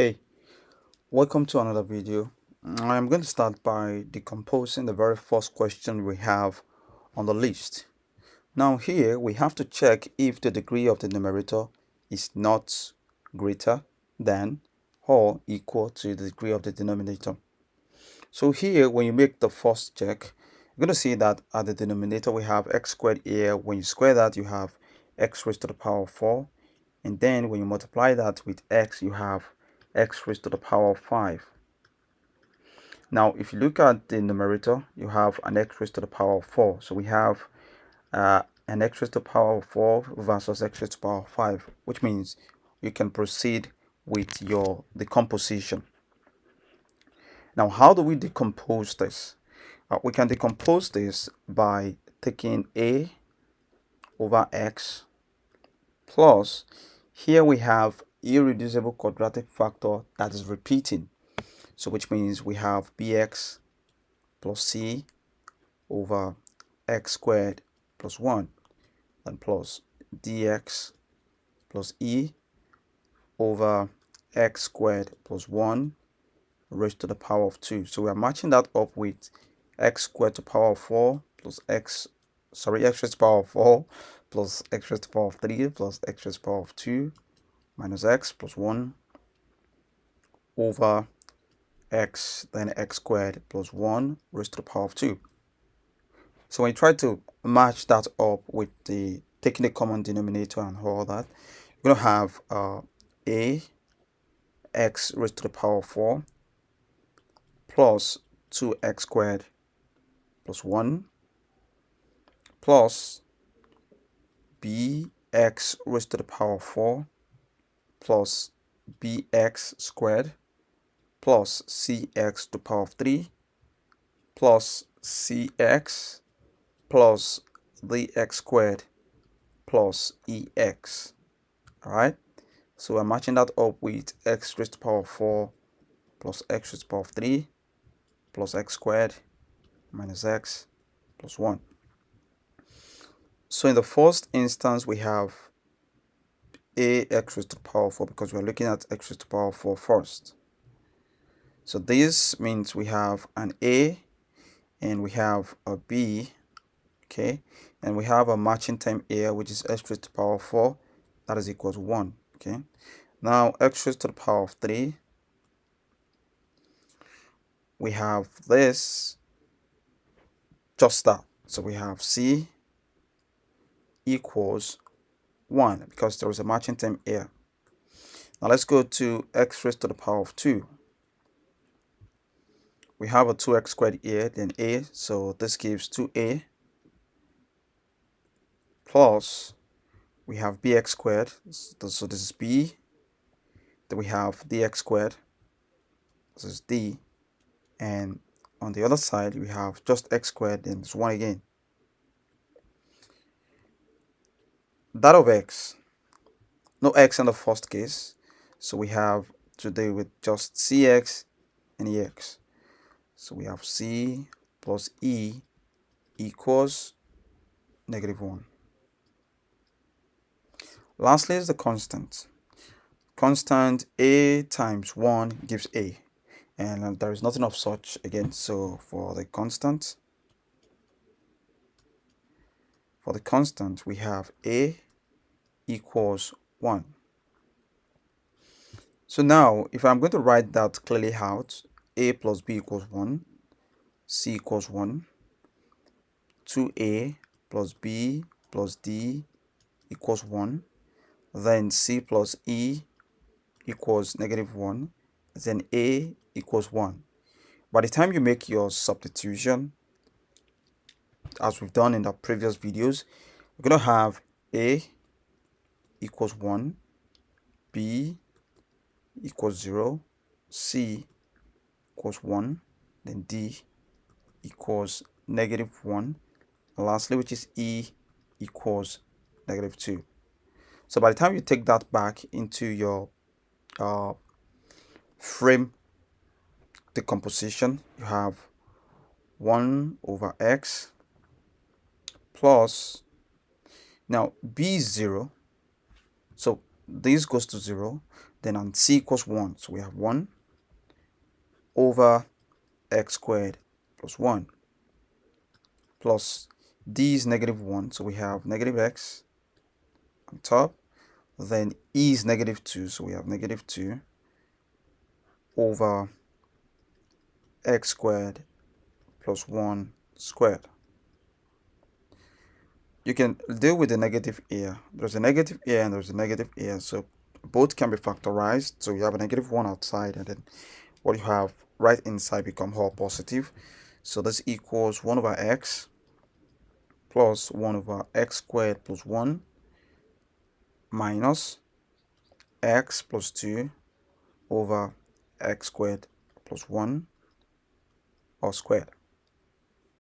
Hey, welcome to another video. I'm going to start by decomposing the very first question we have on the list. Now here we have to check if the degree of the numerator is not greater than or equal to the degree of the denominator. So here when you make the first check, you're going to see that at the denominator we have x squared here. When you square that, you have x raised to the power of 4. And then when you multiply that with x, you have x raised to the power of 5. Now, if you look at the numerator, you have an x raised to the power of 4. So we have an x raised to the power of 4 versus x raised to the power of 5, which means you can proceed with your decomposition. Now, how do we decompose this? We can decompose this by taking a over x plus, here we have irreducible quadratic factor that is repeating. So which means we have bx plus c over x squared plus 1 and plus dx plus e over x squared plus 1 raised to the power of 2. So we are matching that up with x squared to the power of 4 plus x raised to the power of 4 plus x raised to the power of 3 plus x raised to the power of 2 minus x plus 1 over x, then x squared plus 1 raised to the power of 2. So when you try to match that up with the taking the common denominator and all that, you're going to have a x raised to the power of 4 plus 2x squared plus 1 plus bx raised to the power of 4 plus bx squared plus cx to the power of 3 plus cx plus the x squared plus ex. All right, so we're matching that up with x raised to the power of 4 plus x raised to the power of 3 plus x squared minus x plus 1. So in the first instance we have x raised to the power of 4 because we're looking at x raised to the power of 4 first. So this means we have an a and we have a b, okay, and we have a matching term here which is x raised to the power of 4, that is equal to 1. Okay, now x raised to the power of 3, we have this, just that. So we have c equals 1 because there is a matching term here. Now let's go to x raised to the power of 2. We have a 2x squared here, then a, so this gives 2a plus, we have bx squared, so this is b, then we have dx squared, this is d, and on the other side we have just x squared, then it's 1 again. That of x, no x in the first case, so we have to deal with just cx and ex. So we have c plus e equals -1. Lastly is the constant. Constant a times 1 gives a, and there is nothing of such again. So for the constant we have a equals 1. So now if I'm going to write that clearly out, a plus b equals 1, c equals 1, 2a plus b plus d equals 1, then c plus e equals -1, then a equals 1. By the time you make your substitution, as we've done in the previous videos, we're going to have a equals 1, b equals 0, c equals 1, then d equals -1, and lastly, which is e equals -2. So by the time you take that back into your frame decomposition, you have 1 over x plus, now b is 0, so this goes to 0, Then on c equals 1, so we have 1 over x squared plus 1 plus d is negative 1, so we have negative x on top. Then e is negative 2, so we have negative 2 over x squared plus 1 squared. You can deal with the negative here. There's a negative here and there's a negative here, so both can be factorized. So you have a negative 1 outside, and then what you have right inside become all positive. So this equals 1 over x plus 1 over x squared plus 1 minus x plus 2 over x squared plus 1 all squared.